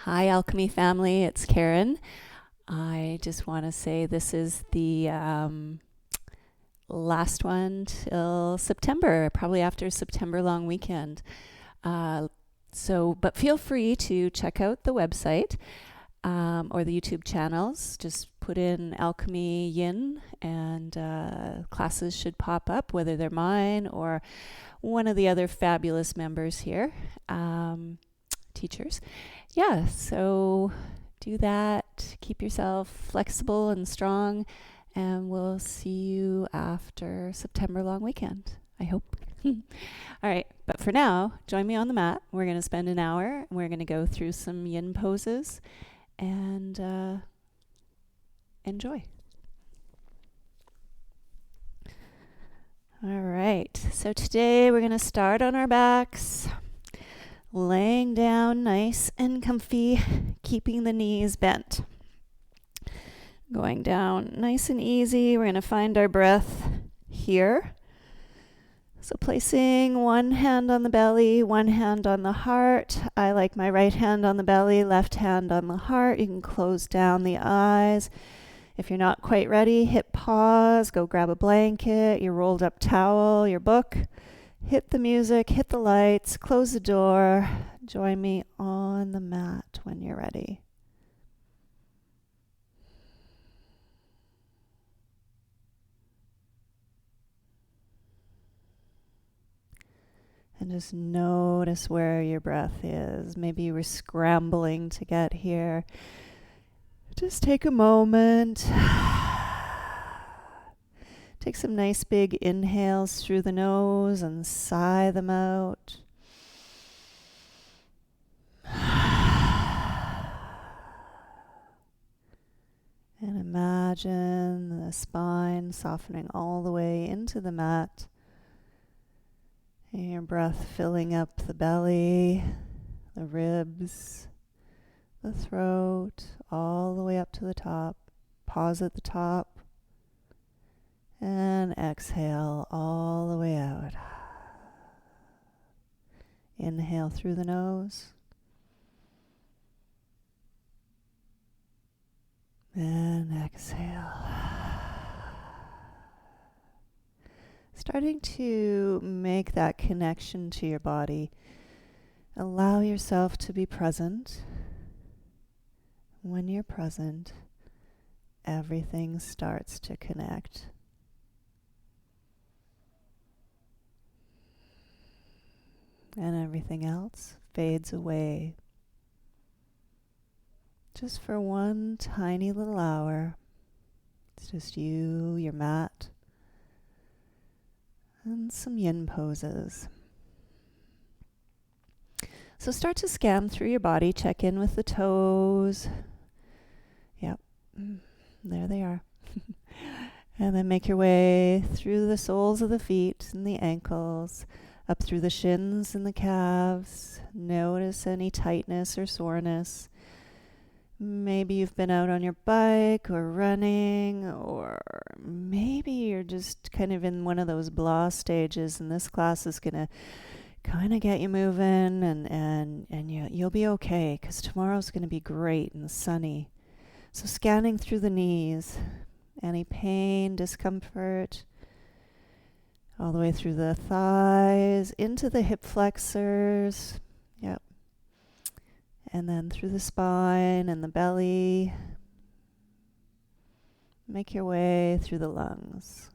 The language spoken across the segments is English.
Hi, Alchemy family. It's Karen. I just want to say this is the last one till September, probably after September long weekend. But feel free to check out the website or the YouTube channels. Just put in Alchemy Yin, and classes should pop up, whether they're mine or one of the other fabulous members here, teachers. Yeah, so do that. Keep yourself flexible and strong, and we'll see you after September long weekend, I hope. All right, but for now, join me on the mat. We're going to spend an hour, and we're going to go through some yin poses and enjoy. All right, so today we're going to start on our backs. Laying down nice and comfy, keeping the knees bent. Going down nice and easy. We're going to find our breath here. So placing one hand on the belly, one hand on the heart. I like my right hand on the belly, left hand on the heart. You can close down the eyes. If you're not quite ready, hit pause, go grab a blanket, your rolled up towel, your book. Hit the music, hit the lights, close the door. Join me on the mat when you're ready. And just notice where your breath is. Maybe you were scrambling to get here. Just take a moment. Take some nice big inhales through the nose and sigh them out. And imagine the spine softening all the way into the mat. And your breath filling up the belly, the ribs, the throat, all the way up to the top. Pause at the top. And exhale all the way out. Inhale through the nose. And exhale. Starting to make that connection to your body. Allow yourself to be present. When you're present, everything starts to connect. And everything else fades away. Just for one tiny little hour. It's just you, your mat, and some yin poses. So start to scan through your body, check in with the toes. Yep, there they are. And then make your way through the soles of the feet and the ankles, up through the shins and the calves. Notice any tightness or soreness. Maybe you've been out on your bike or running, or maybe you're just kind of in one of those blah stages, and this class is going to kind of get you moving, and you'll be okay, because tomorrow's going to be great and sunny. So scanning through the knees, any pain, discomfort, all the way through the thighs, into the hip flexors. Yep. And then through the spine and the belly. Make your way through the lungs,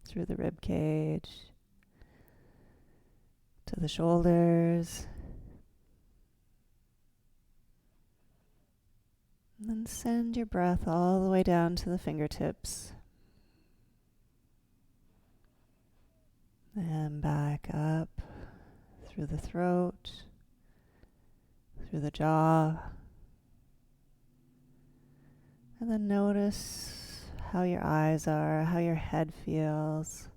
through the rib cage, to the shoulders. And then send your breath all the way down to the fingertips. And back up through the throat, through the jaw. And then notice how your eyes are, how your head feels.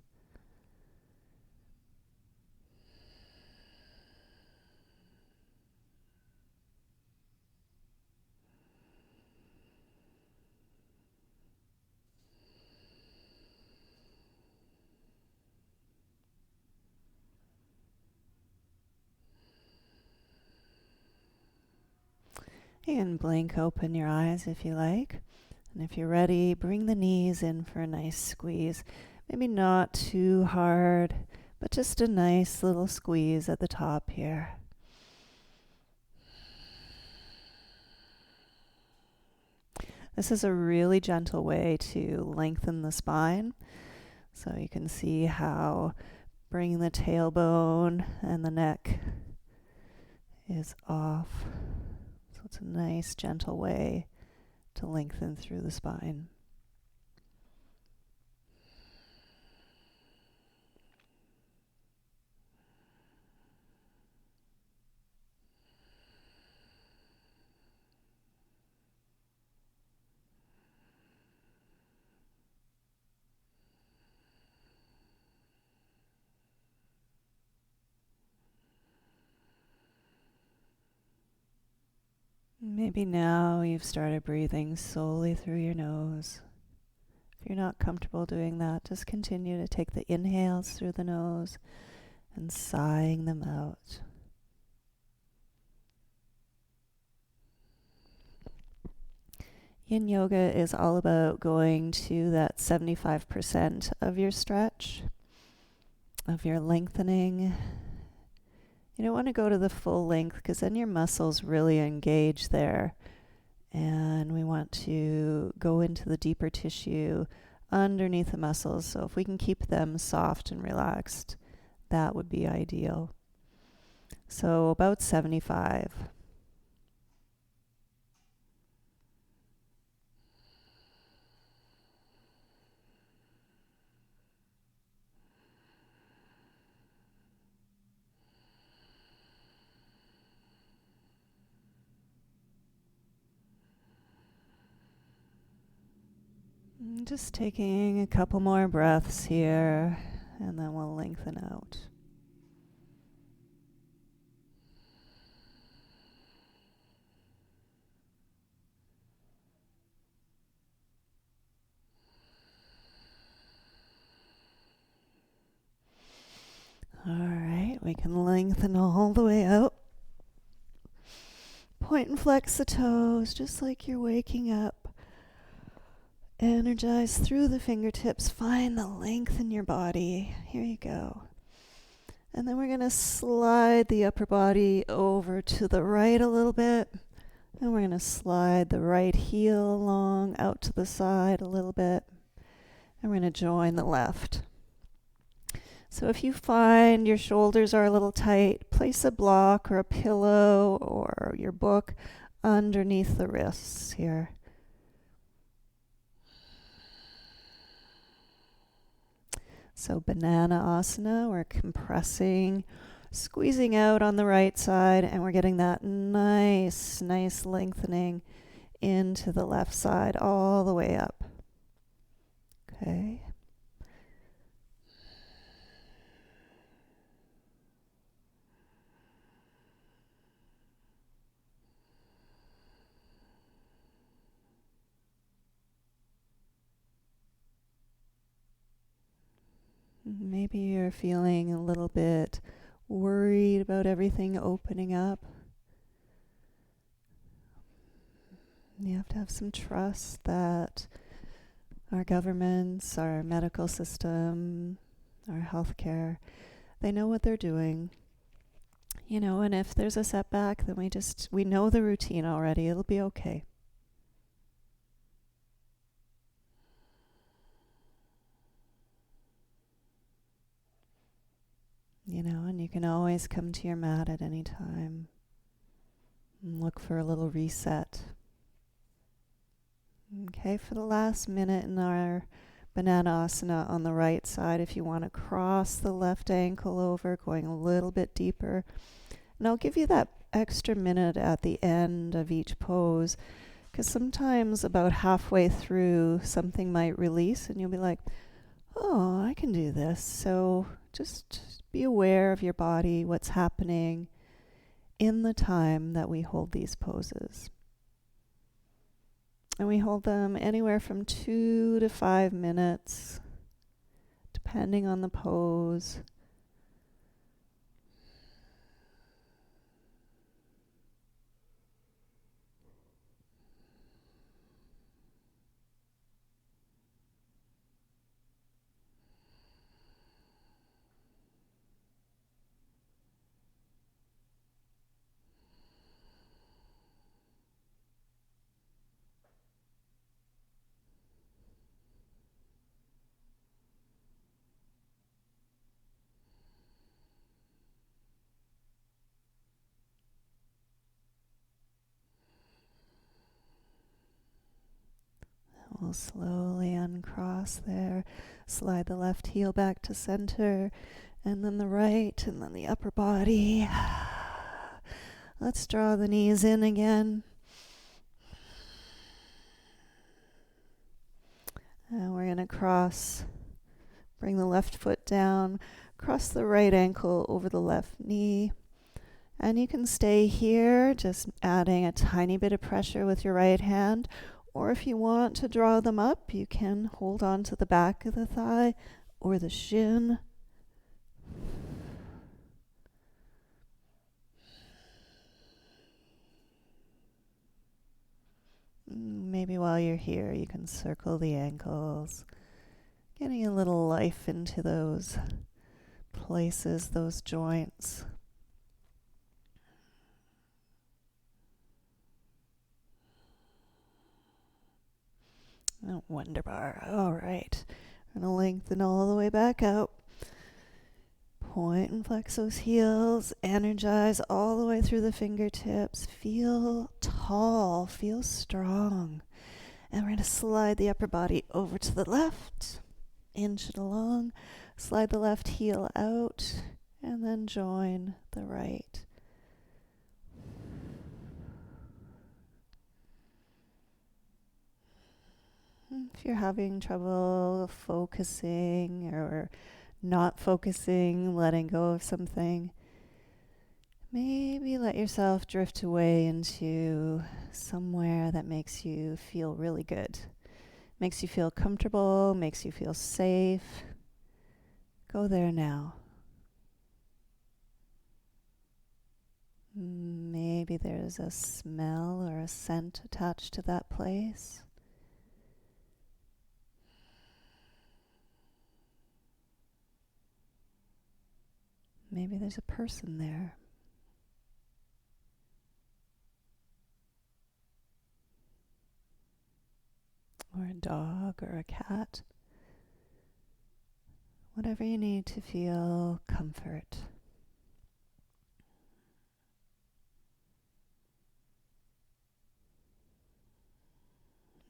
You can blink open your eyes if you like. And if you're ready, bring the knees in for a nice squeeze. Maybe not too hard, but just a nice little squeeze at the top here. This is a really gentle way to lengthen the spine. So you can see how bringing the tailbone and the neck is off. So it's a nice, gentle way to lengthen through the spine. Maybe now you've started breathing solely through your nose. If you're not comfortable doing that, just continue to take the inhales through the nose and sighing them out. Yin yoga is all about going to that 75% of your stretch, of your lengthening. You don't want to go to the full length because then your muscles really engage there. And we want to go into the deeper tissue underneath the muscles. So if we can keep them soft and relaxed, that would be ideal. So about 75. Just taking a couple more breaths here, and then we'll lengthen out. All right, we can lengthen all the way out. Point and flex the toes, just like you're waking up. Energize through the fingertips. Find the length in your body. Here you go. And then we're going to slide the upper body over to the right a little bit. And we're going to slide the right heel along out to the side a little bit. And we're going to join the left. So if you find your shoulders are a little tight, place a block or a pillow or your book underneath the wrists here. So banana asana, we're compressing, squeezing out on the right side, and we're getting that nice lengthening into the left side all the way up. Okay. Maybe you're feeling a little bit worried about everything opening up. You have to have some trust that our governments, our medical system, our healthcare, they know what they're doing. You know, and if there's a setback, then we know the routine already. It'll be okay. You know, and you can always come to your mat at any time and look for a little reset. Okay, for the last minute in our banana asana on the right side, if you want to cross the left ankle over, going a little bit deeper. And I'll give you that extra minute at the end of each pose, because sometimes about halfway through something might release and you'll be like, oh, I can do this. So just be aware of your body, what's happening in the time that we hold these poses. And we hold them anywhere from 2 to 5 minutes, depending on the pose. We'll slowly uncross there. Slide the left heel back to center, and then the right, and then the upper body. Let's draw the knees in again. And we're going to cross. Bring the left foot down. Cross the right ankle over the left knee. And you can stay here, just adding a tiny bit of pressure with your right hand. Or if you want to draw them up, you can hold on to the back of the thigh or the shin. Maybe while you're here, you can circle the ankles, getting a little life into those places, those joints. Oh, wonder bar. All right. I'm going to lengthen all the way back out. Point and flex those heels. Energize all the way through the fingertips. Feel tall. Feel strong. And we're going to slide the upper body over to the left. Inch it along. Slide the left heel out. And then join the right. If you're having trouble focusing or not focusing, letting go of something, maybe let yourself drift away into somewhere that makes you feel really good. Makes you feel comfortable, makes you feel safe. Go there now. Maybe there's a smell or a scent attached to that place. Maybe there's a person there. Or a dog or a cat. Whatever you need to feel comfort.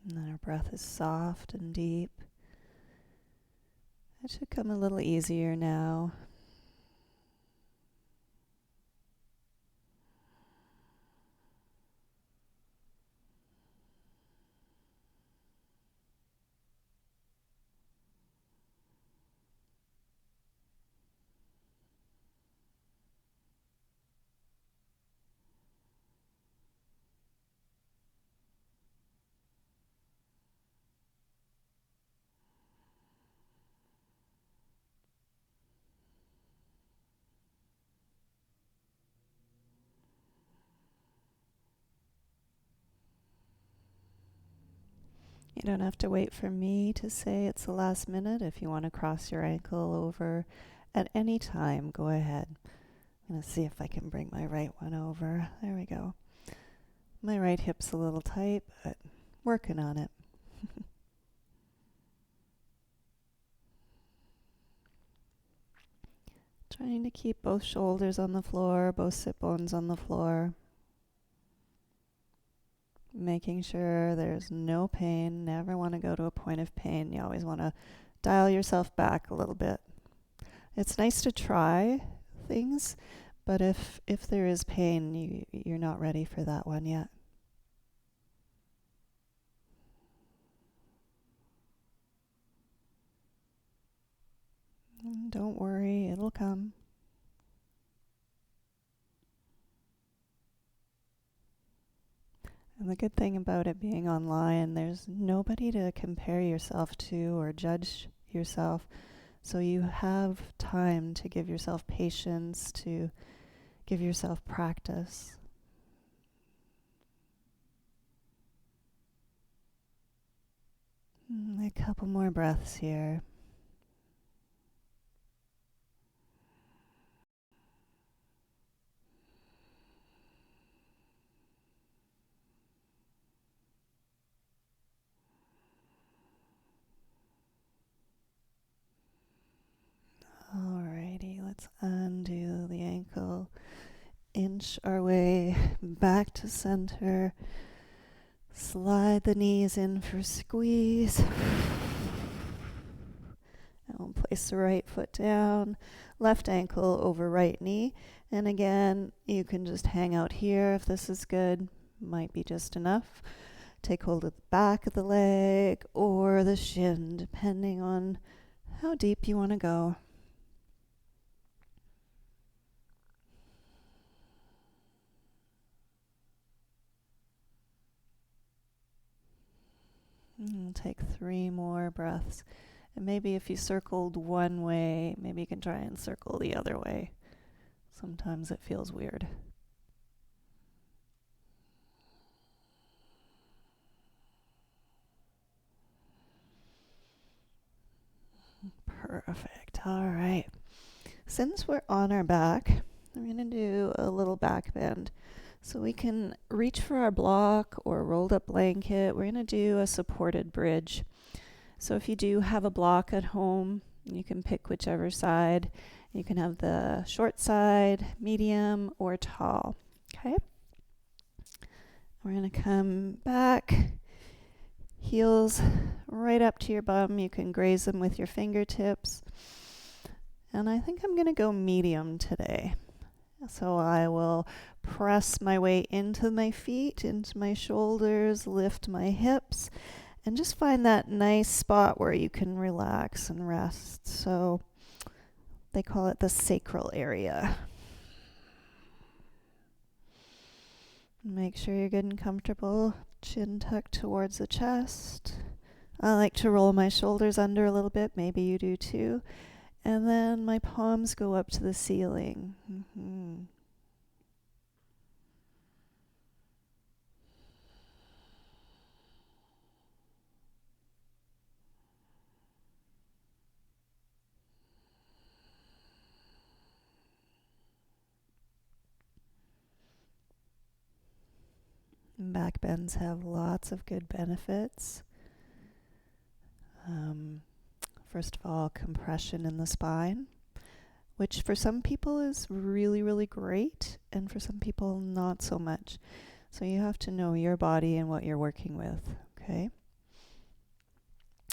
And then our breath is soft and deep. It should come a little easier now. You don't have to wait for me to say it's the last minute. If you want to cross your ankle over at any time, go ahead. I'm going to see if I can bring my right one over. There we go. My right hip's a little tight, but working on it. Trying to keep both shoulders on the floor, both sit bones on the floor. Making sure there's no pain. Never want to go to a point of pain. You always want to dial yourself back a little bit. It's nice to try things, but if there is pain, you're not ready for that one yet. Don't worry, it'll come. And the good thing about it being online, there's nobody to compare yourself to or judge yourself. So you have time to give yourself patience, to give yourself practice. A couple more breaths here. Alrighty, let's undo the ankle. Inch our way back to center. Slide the knees in for squeeze. And we'll place the right foot down, left ankle over right knee. And again, you can just hang out here if this is good. Might be just enough. Take hold of the back of the leg or the shin, depending on how deep you want to go. And take 3 more breaths. And maybe if you circled one way, maybe you can try and circle the other way. Sometimes it feels weird. Perfect. All right. Since we're on our back, I'm going to do a little back bend. So we can reach for our block or rolled up blanket. We're going to do a supported bridge. So if you do have a block at home, you can pick whichever side. You can have the short side, medium, or tall. Okay? We're going to come back, heels right up to your bum. You can graze them with your fingertips. And I think I'm going to go medium today. So I will press my way into my feet, into my shoulders, lift my hips, and just find that nice spot where you can relax and rest. So they call it the sacral area. Make sure you're good and comfortable. Chin tucked towards the chest. I like to roll my shoulders under a little bit. Maybe you do too. And then my palms go up to the ceiling. Back bends have lots of good benefits. First of all, compression in the spine, which for some people is really, really great, and for some people not so much. So you have to know your body and what you're working with, okay?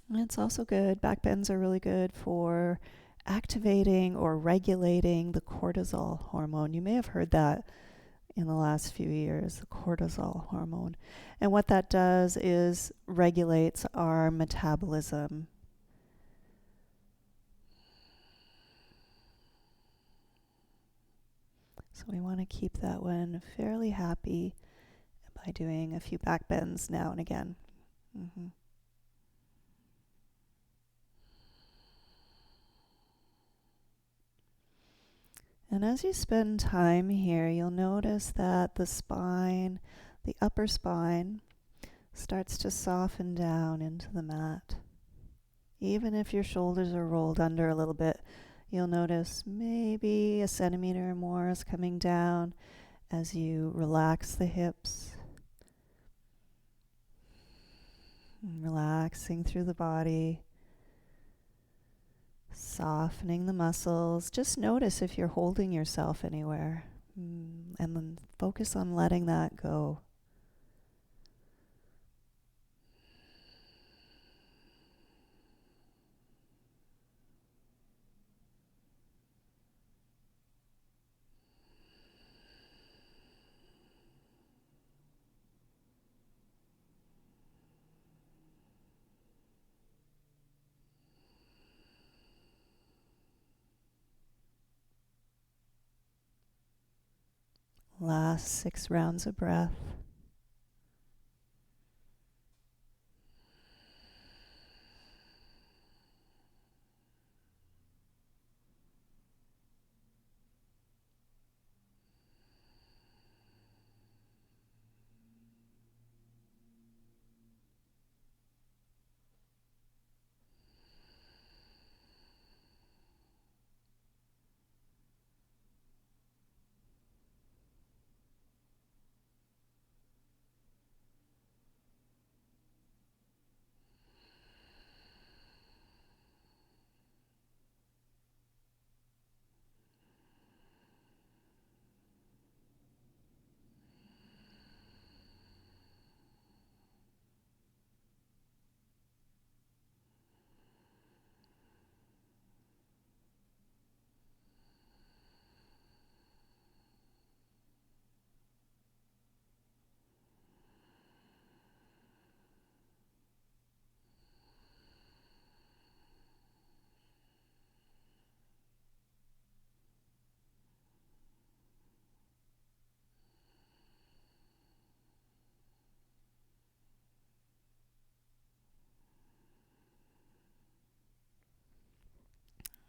And it's also good, back bends are really good for activating or regulating the cortisol hormone. You may have heard that in the last few years, the cortisol hormone. And what that does is regulates our metabolism. So we want to keep that one fairly happy by doing a few back bends now and again. And as you spend time here, you'll notice that the spine, the upper spine, starts to soften down into the mat. Even if your shoulders are rolled under a little bit, you'll notice maybe a centimeter or more is coming down as you relax the hips. Relaxing through the body. Softening the muscles. Just notice if you're holding yourself anywhere. And then focus on letting that go. Last 6 rounds of breath.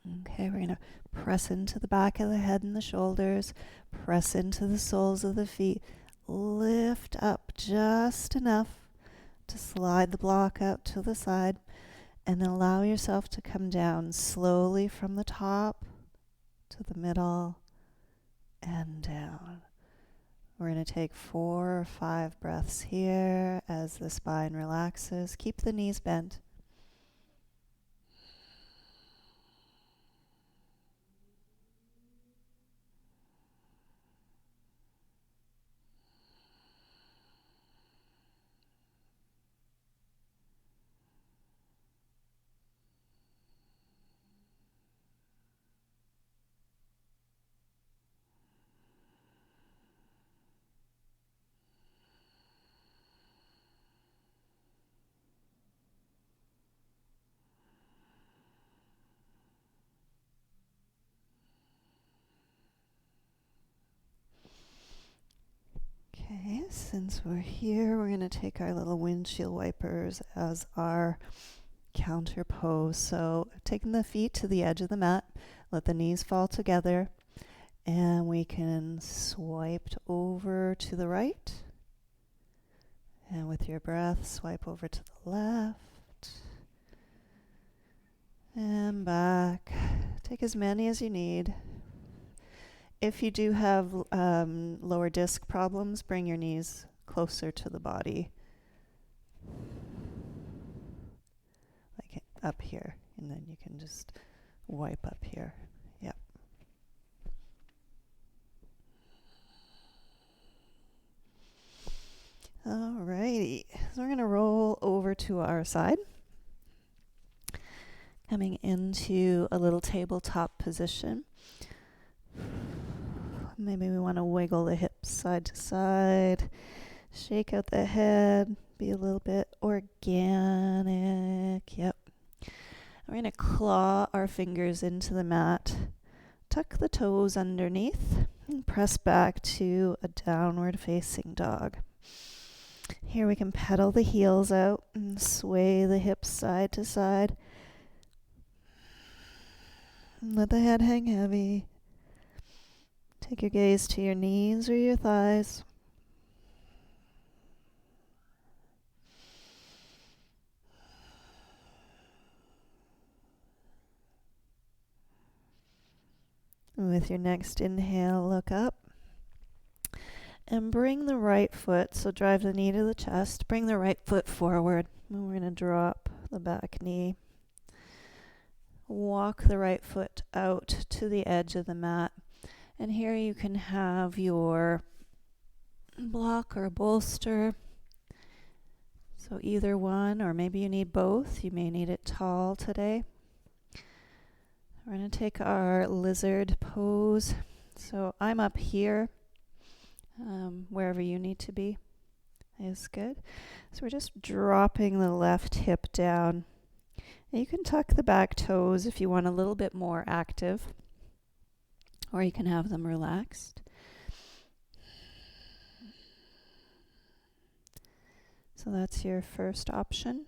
Okay, we're going to press into the back of the head and the shoulders, press into the soles of the feet, lift up just enough to slide the block out to the side, and then allow yourself to come down slowly from the top to the middle and down. We're going to take 4 or 5 breaths here as the spine relaxes. Keep the knees bent. Okay, since we're here, we're going to take our little windshield wipers as our counter pose. So taking the feet to the edge of the mat, let the knees fall together, and we can swipe over to the right. And with your breath, swipe over to the left. And back. Take as many as you need. If you do have lower disc problems, bring your knees closer to the body. Like up here. And then you can just wipe up here. Yep. Alrighty. So we're going to roll over to our side. Coming into a little tabletop position. Maybe we want to wiggle the hips side to side, shake out the head, be a little bit organic. Yep. We're going to claw our fingers into the mat, tuck the toes underneath, and press back to a downward facing dog. Here we can pedal the heels out and sway the hips side to side. Let the head hang heavy. Take your gaze to your knees or your thighs. With your next inhale, look up. And bring the right foot, so drive the knee to the chest. Bring the right foot forward. And we're going to drop the back knee. Walk the right foot out to the edge of the mat. And here you can have your block or bolster. So either one, or maybe you need both. You may need it tall today. We're going to take our lizard pose. So I'm up here. Wherever you need to be is good. So we're just dropping the left hip down. And you can tuck the back toes if you want a little bit more active, or you can have them relaxed. So that's your first option.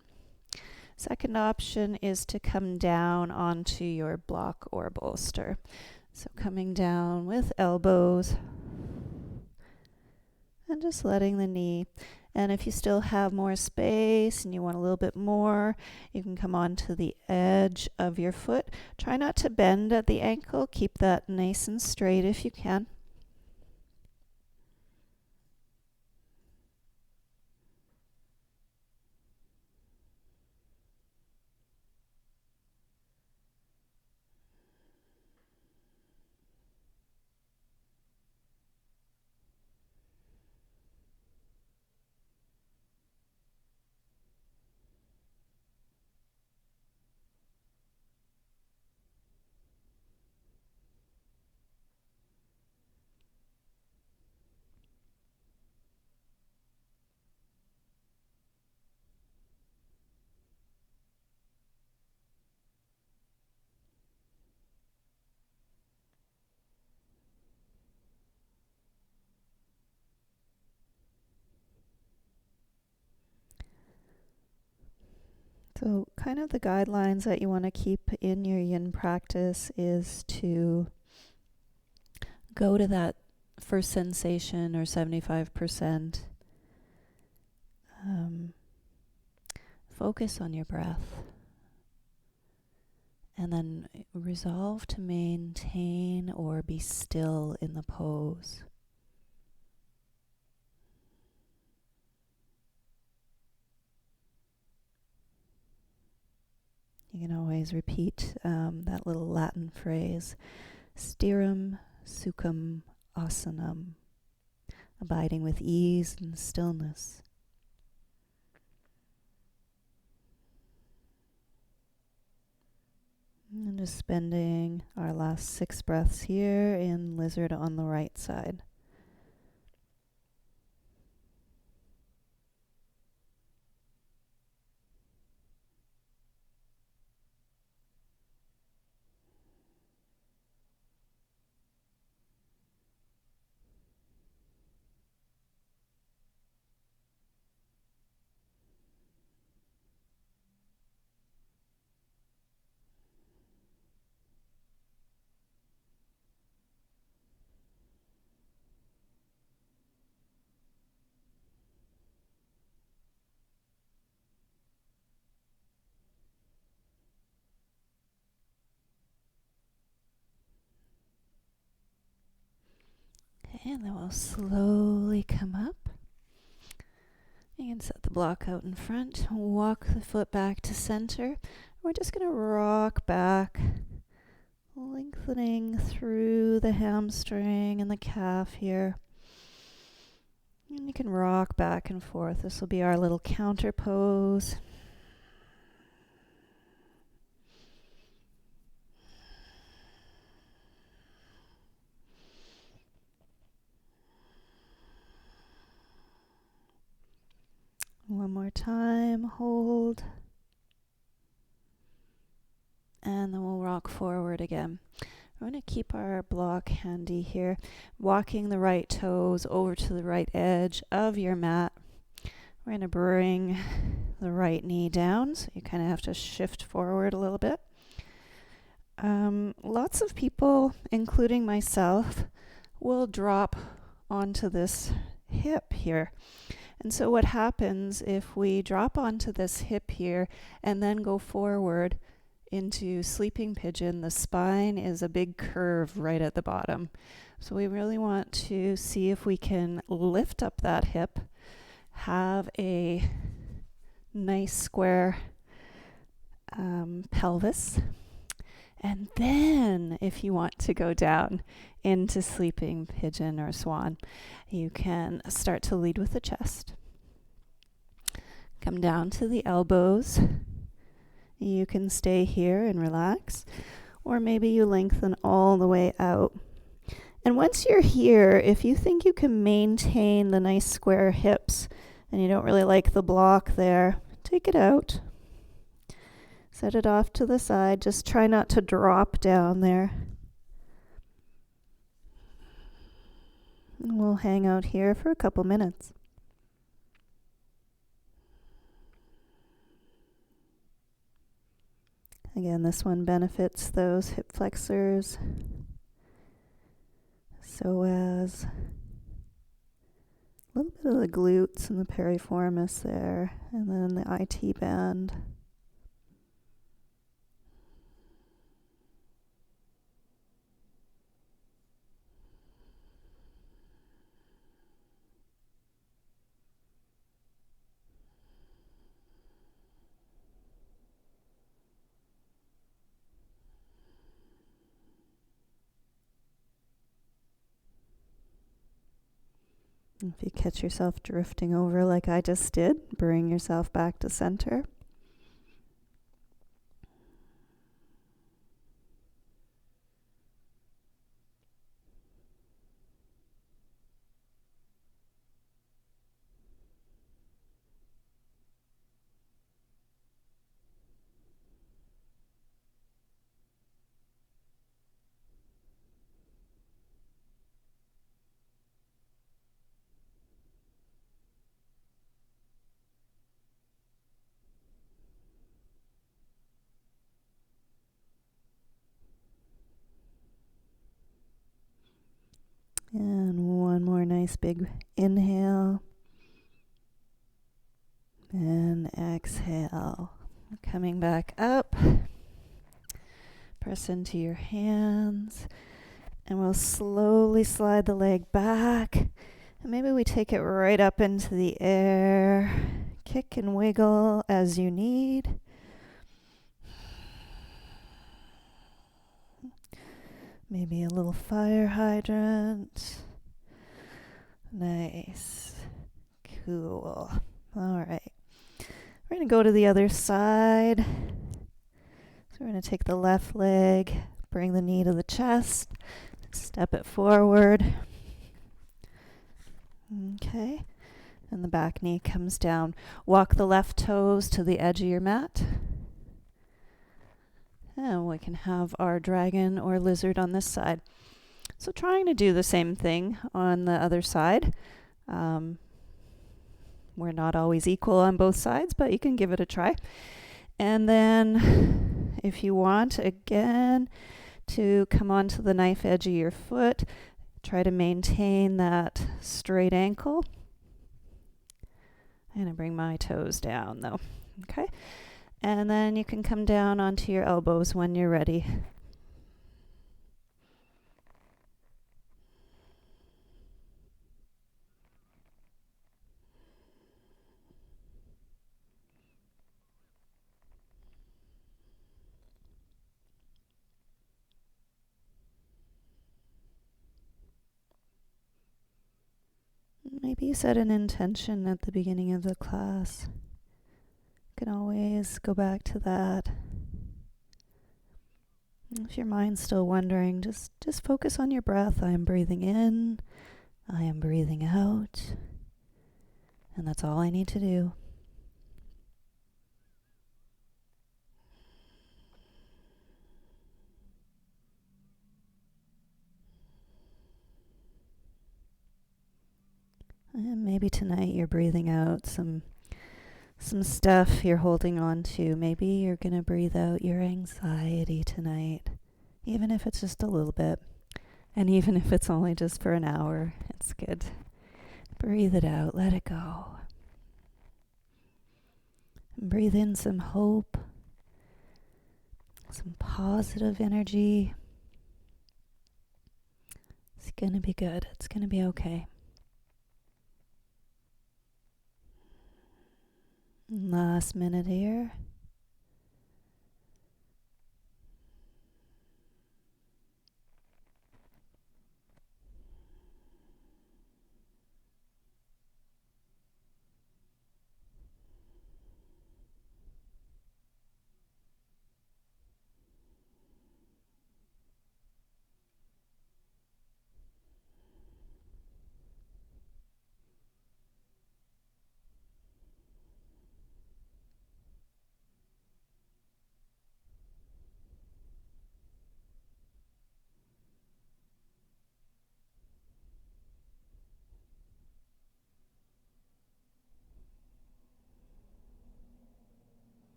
Second option is to come down onto your block or bolster. So coming down with elbows and just letting the knee. And if you still have more space and you want a little bit more, you can come onto the edge of your foot. Try not to bend at the ankle. Keep that nice and straight if you can. So kind of the guidelines that you want to keep in your yin practice is to go to that first sensation or 75%. Focus on your breath. And then resolve to maintain or be still in the pose. You can always repeat that little Latin phrase, stiram sukham asanam, abiding with ease and stillness. And just spending our last 6 breaths here in lizard on the right side. Okay, and then we'll slowly come up. You can set the block out in front, walk the foot back to center. We're just going to rock back, lengthening through the hamstring and the calf here. And you can rock back and forth. This will be our little counter pose. One more time, hold. And then we'll rock forward again. We're going to keep our block handy here, walking the right toes over to the right edge of your mat. We're going to bring the right knee down, so you kind of have to shift forward a little bit. Lots of people, including myself, will drop onto this hip here. And so what happens if we drop onto this hip here and then go forward into sleeping pigeon, the spine is a big curve right at the bottom. So we really want to see if we can lift up that hip, have a nice square pelvis, and then if you want to go down into sleeping pigeon or swan, you can start to lead with the chest. Come down to the elbows. You can stay here and relax, or maybe you lengthen all the way out. And once you're here, if you think you can maintain the nice square hips and you don't really like the block there, take it out. Set it off to the side. Just try not to drop down there. And we'll hang out here for a couple minutes. Again, this one benefits those hip flexors, psoas, a little bit of the glutes and the piriformis there, and then the IT band. If you catch yourself drifting over like I just did, bring yourself back to center. nice big inhale. And exhale. Coming back up. Press into your hands. And we'll slowly slide the leg back. And maybe we take it right up into the air. Kick and wiggle as you need. Maybe a little fire hydrant. Nice. Cool. All right. We're going to go to the other side. So we're going to take the left leg, bring the knee to the chest, step it forward. Okay. And the back knee comes down. Walk the left toes to the edge of your mat. And we can have our dragon or lizard on this side. So trying to do the same thing on the other side. We're not always equal on both sides, but you can give it a try. And then if you want, again, to come onto the knife edge of your foot, try to maintain that straight ankle. I'm going to bring my toes down though. Okay. And then you can come down onto your elbows when you're ready. Maybe you set an intention at the beginning of the class. You can always go back to that. If your mind's still wandering, just focus on your breath. I am breathing in. I am breathing out. And that's all I need to do. And maybe tonight you're breathing out some stuff you're holding on to. Maybe you're going to breathe out your anxiety tonight, even if it's just a little bit. And even if it's only just for an hour, it's good. Breathe it out. Let it go. And breathe in some hope, some positive energy. It's going to be good. It's going to be okay. Last minute here.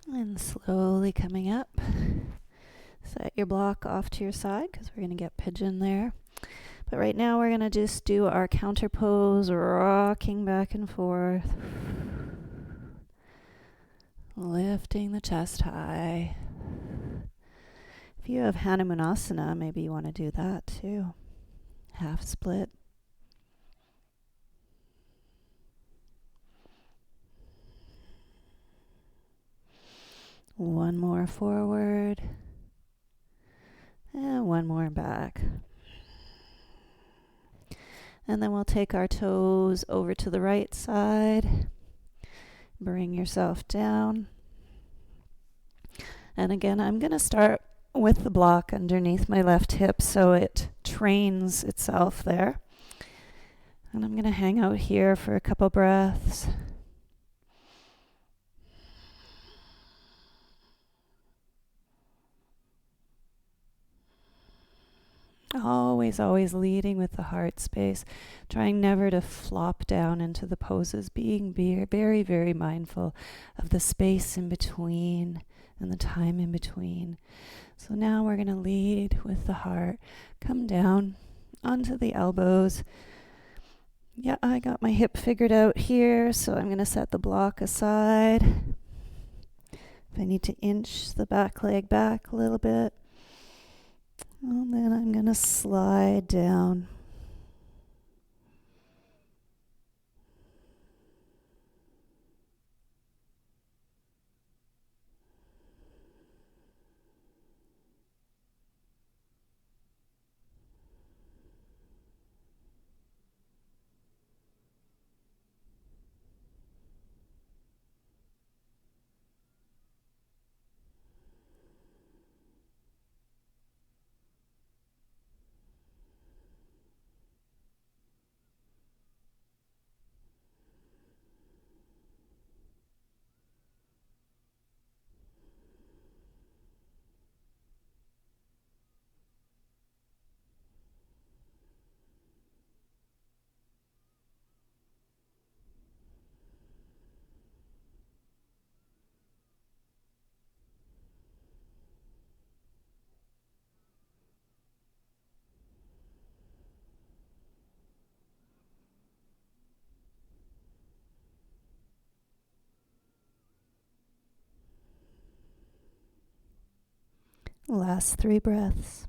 And slowly coming up. Set your block off to your side because we're going to get pigeon there. But right now we're going to just do our counter pose, rocking back and forth. Lifting the chest high. If you have Hanumanasana, maybe you want to do that too. Half split. One more forward. And one more back. And then we'll take our toes over to the right side. Bring yourself down. And again, I'm going to start with the block underneath my left hip so it trains itself there. And I'm going to hang out here for a couple breaths. Always leading with the heart space, trying never to flop down into the poses, being very, very mindful of the space in between and the time in between. So now we're going to lead with the heart. Come down onto the elbows. Yeah, I got my hip figured out here, so I'm going to set the block aside. If I need to inch the back leg back a little bit, and then I'm going to slide down. Last 3 breaths.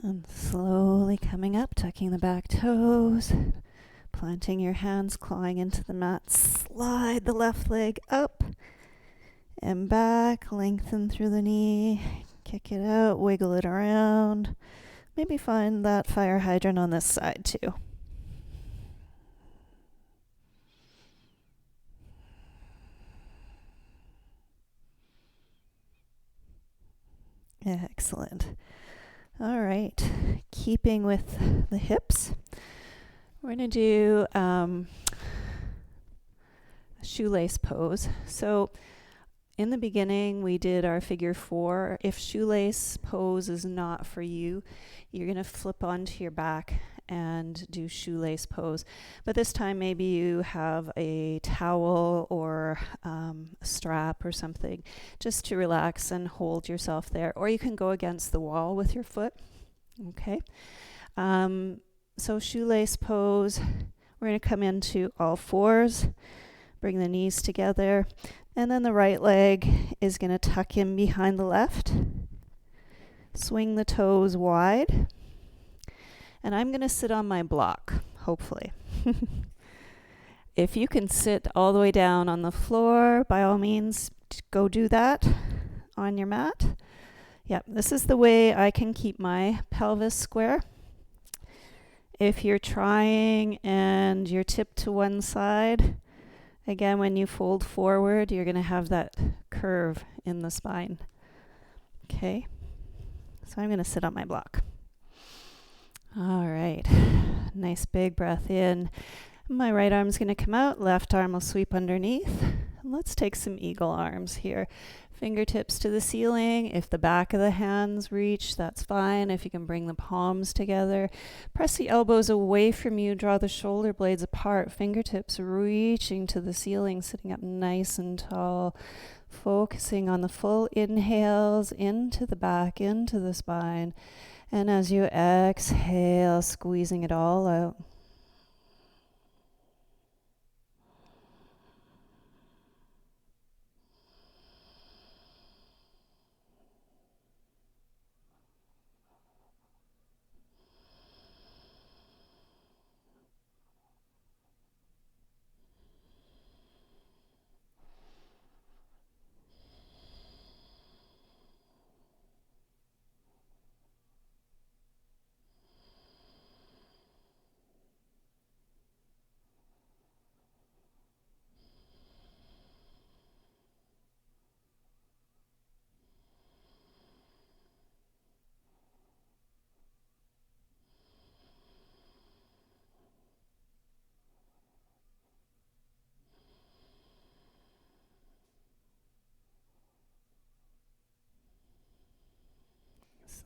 And slowly coming up, tucking the back toes, planting your hands, clawing into the mat. Slide the left leg up and back, lengthen through the knee, kick it out, wiggle it around. Maybe find that fire hydrant on this side too. Excellent. All right, keeping with the hips, we're going to do a shoelace pose. So in the beginning, we did our figure 4. If shoelace pose is not for you, you're going to flip onto your back and do shoelace pose. But this time, maybe you have a towel or a strap or something just to relax and hold yourself there. Or you can go against the wall with your foot. Okay. So shoelace pose, we're going to come into all fours, bring the knees together. And then the right leg is going to tuck in behind the left. Swing the toes wide. And I'm going to sit on my block, hopefully. If you can sit all the way down on the floor, by all means, go do that on your mat. Yep, this is the way I can keep my pelvis square. If you're trying and you're tipped to one side, again, when you fold forward, you're going to have that curve in the spine. Okay, so I'm going to sit on my block. All right, nice big breath in. My right arm's going to come out, left arm will sweep underneath. And let's take some eagle arms here. Fingertips to the ceiling. If the back of the hands reach, that's fine. If you can bring the palms together. Press the elbows away from you, draw the shoulder blades apart. Fingertips reaching to the ceiling, sitting up nice and tall. Focusing on the full inhales into the back, into the spine. And as you exhale, squeezing it all out.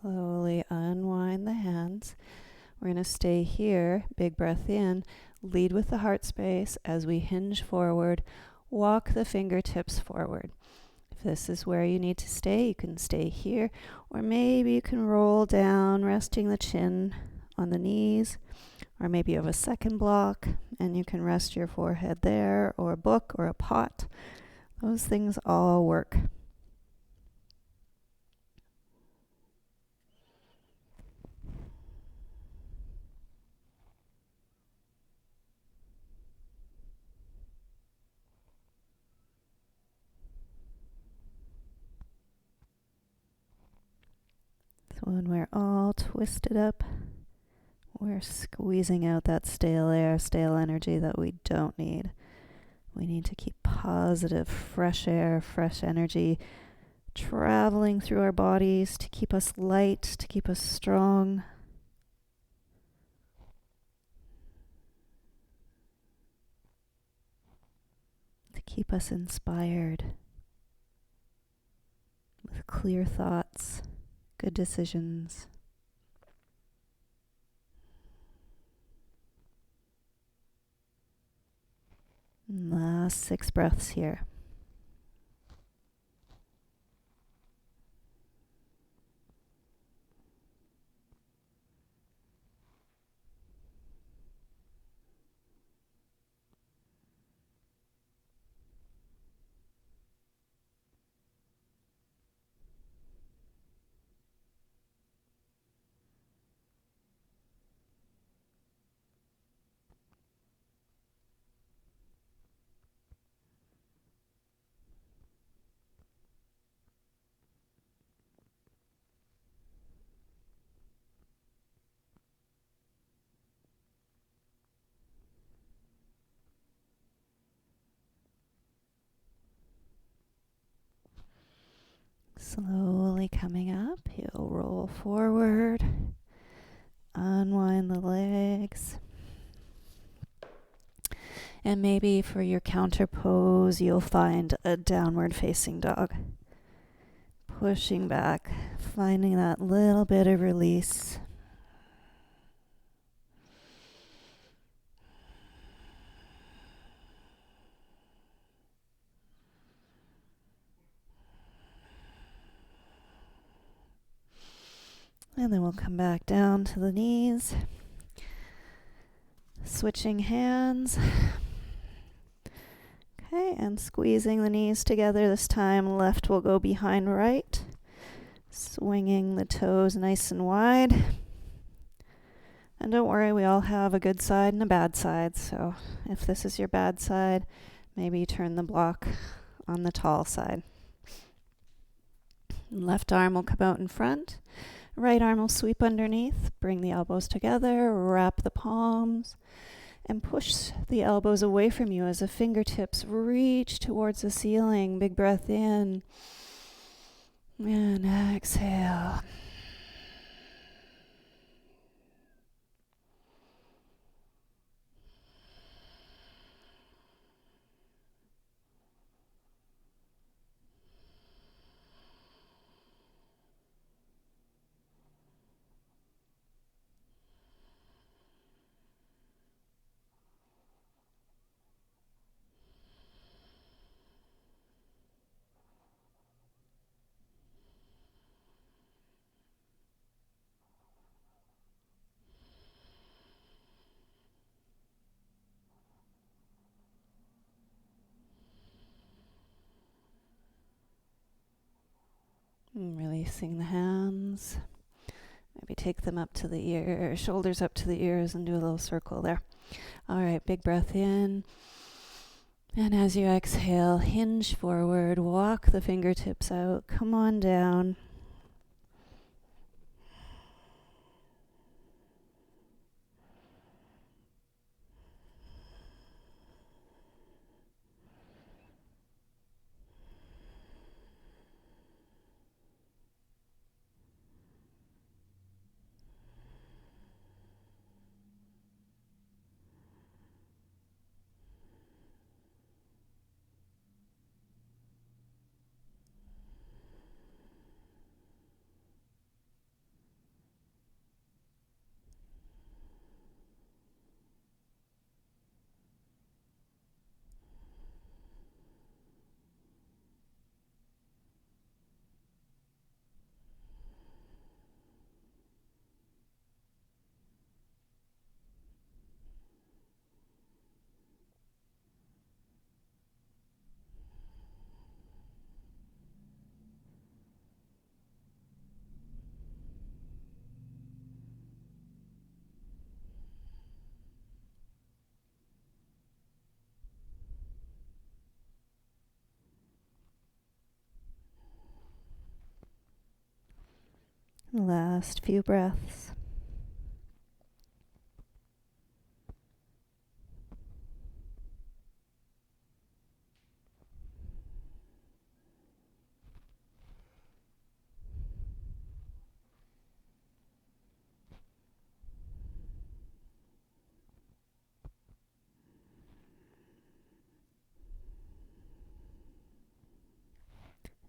Slowly unwind the hands. We're going to stay here. Big breath in. Lead with the heart space as we hinge forward. Walk the fingertips forward. If this is where you need to stay, you can stay here. Or maybe you can roll down, resting the chin on the knees. Or maybe you have a second block and you can rest your forehead there, or a book or a pot. Those things all work. So when we're all twisted up, we're squeezing out that stale air, stale energy that we don't need. We need to keep positive, fresh air, fresh energy traveling through our bodies to keep us light, to keep us strong. To keep us inspired with clear thoughts, good decisions. Last 6 breaths here. Slowly coming up, you'll roll forward, unwind the legs. And maybe for your counter pose, you'll find a downward facing dog. Pushing back, finding that little bit of release. And then we'll come back down to the knees. Switching hands. Okay, and squeezing the knees together. This time left will go behind right. Swinging the toes nice and wide. And don't worry, we all have a good side and a bad side. So if this is your bad side, maybe turn the block on the tall side. Left arm will come out in front. Right arm will sweep underneath. Bring the elbows together, wrap the palms, and push the elbows away from you as the fingertips reach towards the ceiling. Big breath in. And exhale. And releasing the hands. Maybe take them up to the ear, shoulders up to the ears, and do a little circle there. All right, big breath in. And as you exhale, hinge forward, walk the fingertips out, come on down. Last few breaths.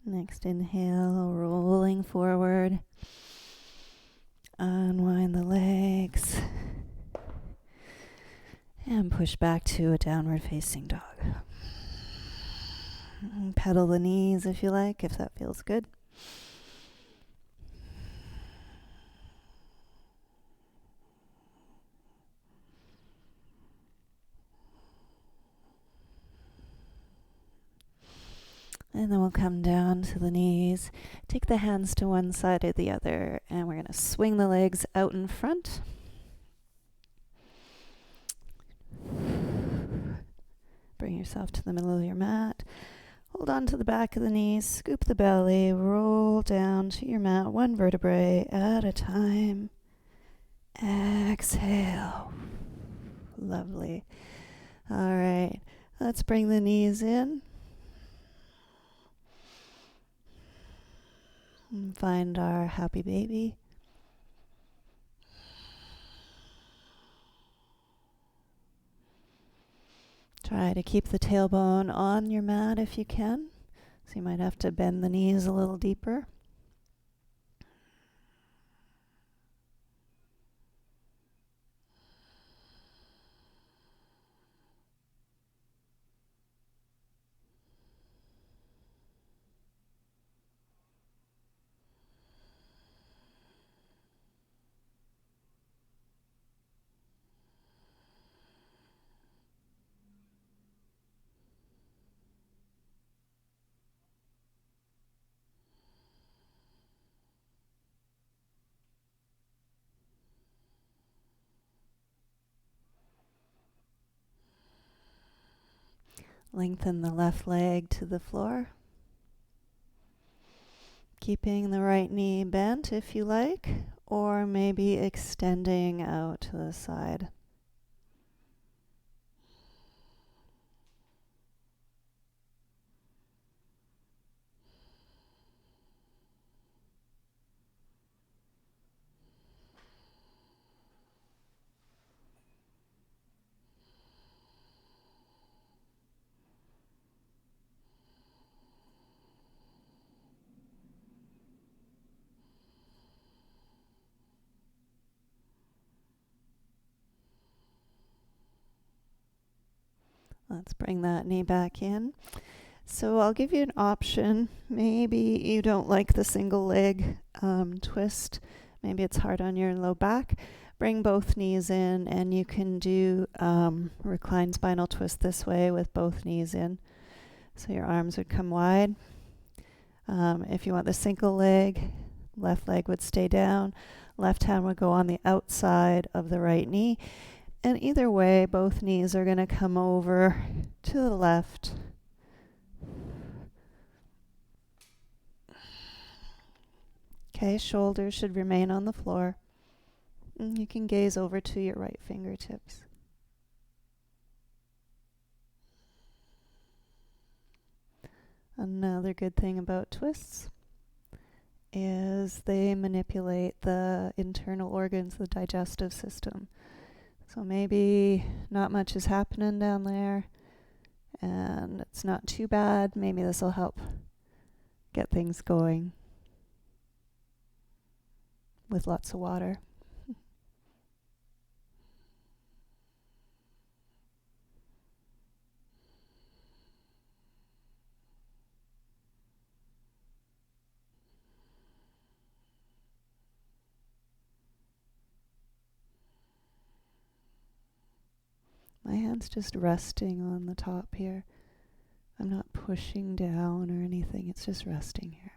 Next inhale, rolling forward. Unwind the legs. And push back to a downward facing dog. Pedal the knees if you like, if that feels good. And then we'll come down to the knees. Take the hands to one side or the other, and we're going to swing the legs out in front. Bring yourself to the middle of your mat. Hold on to the back of the knees, scoop the belly, roll down to your mat, one vertebrae at a time. Exhale. Lovely. All right, let's bring the knees in. And find our happy baby. Try to keep the tailbone on your mat if you can. So you might have to bend the knees a little deeper. Lengthen the left leg to the floor. Keeping the right knee bent if you like, or maybe extending out to the side. Let's bring that knee back in. So I'll give you an option. Maybe you don't like the single leg twist. Maybe it's hard on your low back. Bring both knees in, and you can do reclined spinal twist this way with both knees in. So your arms would come wide. If you want the single leg, left leg would stay down. Left hand would go on the outside of the right knee. And either way, both knees are going to come over to the left. Okay, shoulders should remain on the floor. And you can gaze over to your right fingertips. Another good thing about twists is they manipulate the internal organs, the digestive system. So maybe not much is happening down there and it's not too bad. Maybe this will help get things going with lots of water. My hand's just resting on the top here. I'm not pushing down or anything. It's just resting here.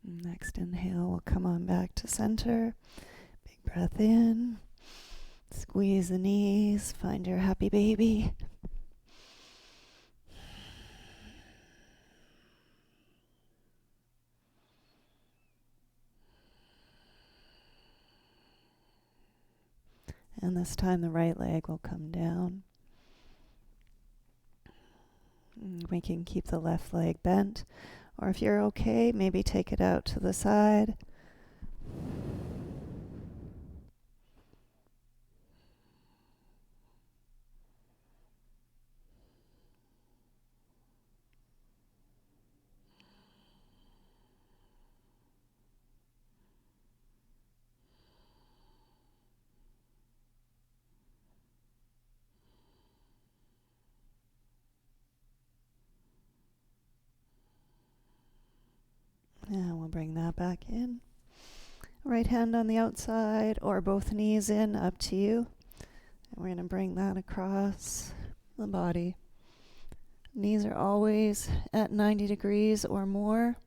Next inhale, we'll come on back to center. Big breath in. Squeeze the knees, find your happy baby. And this time the right leg will come down. We can keep the left leg bent, or if you're okay, maybe take it out to the side. And we'll bring that back in. Right hand on the outside or both knees in, up to you. And we're going to bring that across the body. Knees are always at 90 degrees or more.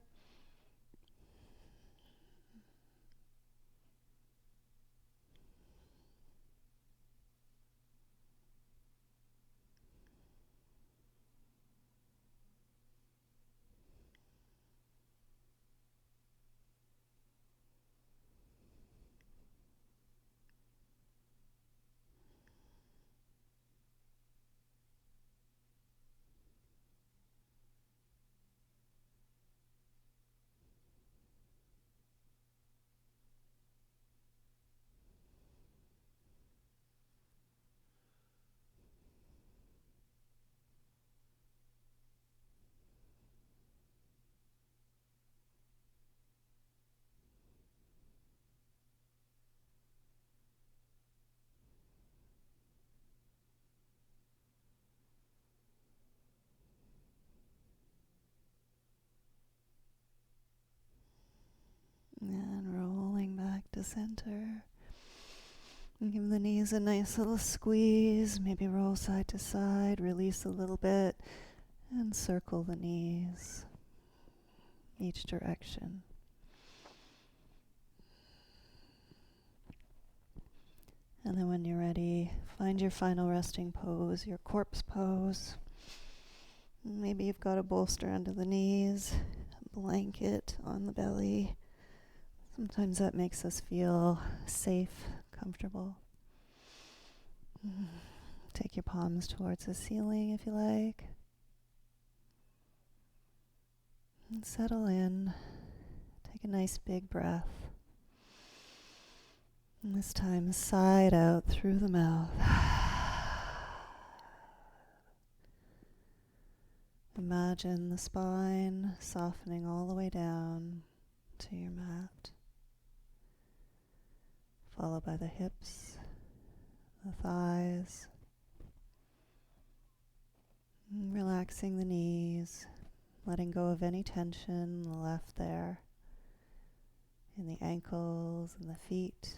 And rolling back to center. And give the knees a nice little squeeze. Maybe roll side to side, release a little bit, and circle the knees each direction. And then when you're ready, find your final resting pose, your corpse pose. Maybe you've got a bolster under the knees, a blanket on the belly. Sometimes that makes us feel safe, comfortable. Take your palms towards the ceiling if you like. And settle in. Take a nice big breath. And this time, side out through the mouth. Imagine the spine softening all the way down to your mat, followed by the hips, the thighs, and relaxing the knees, letting go of any tension left there in the ankles and the feet.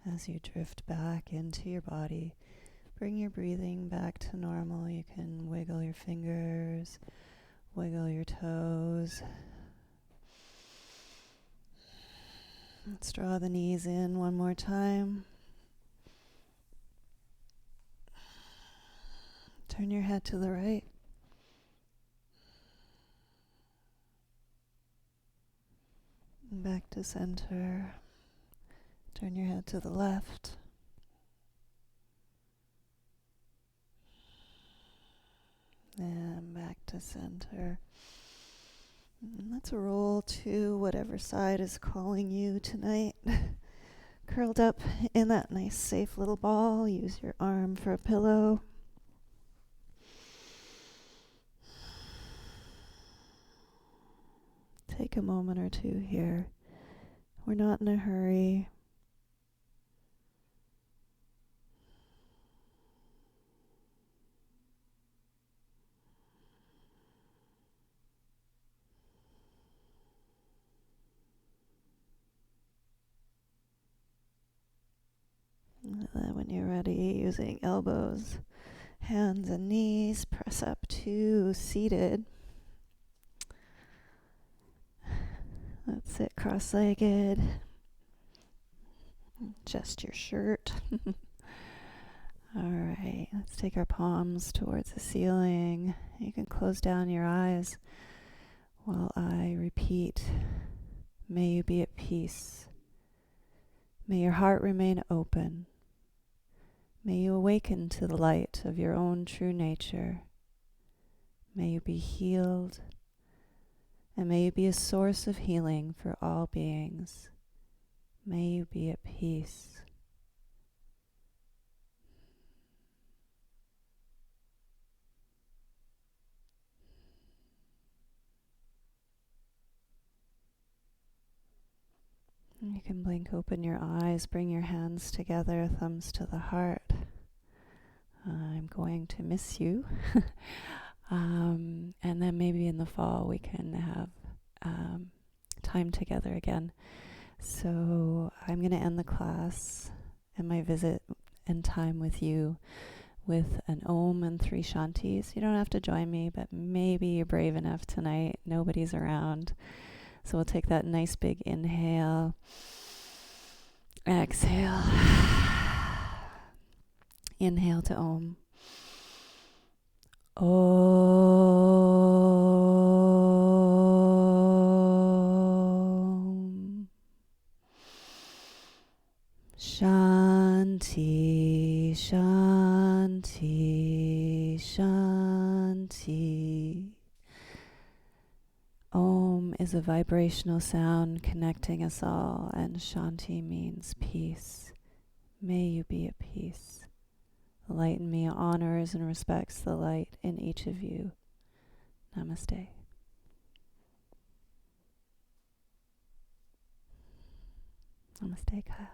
As you drift back into your body, bring your breathing back to normal. You can wiggle your fingers, wiggle your toes. Let's draw the knees in one more time. Turn your head to the right. Back to center. Turn your head to the left. And back to center. And let's roll to whatever side is calling you tonight. Curled up in that nice safe little ball. Use your arm for a pillow. Take a moment or two here. We're not in a hurry. And then when you're ready, using elbows, hands and knees, press up to seated. Let's sit cross-legged. Adjust your shirt. All right, let's take our palms towards the ceiling. You can close down your eyes while I repeat, may you be at peace. May your heart remain open. May you awaken to the light of your own true nature. May you be healed, and may you be a source of healing for all beings. May you be at peace. You can blink open your eyes, bring your hands together, thumbs to the heart. I'm going to miss you. And then maybe in the fall we can have time together again. So I'm going to end the class and my visit and time with you with an Om and 3 Shantis. You don't have to join me, but maybe you're brave enough tonight. Nobody's around. So we'll take that nice big inhale. Exhale. Inhale to Om. Om. Shanti, Shanti, Shanti. Om is a vibrational sound connecting us all, and Shanti means peace. May you be at peace. The light in me honors and respects the light in each of you. Namaste. Namaste, Kyle.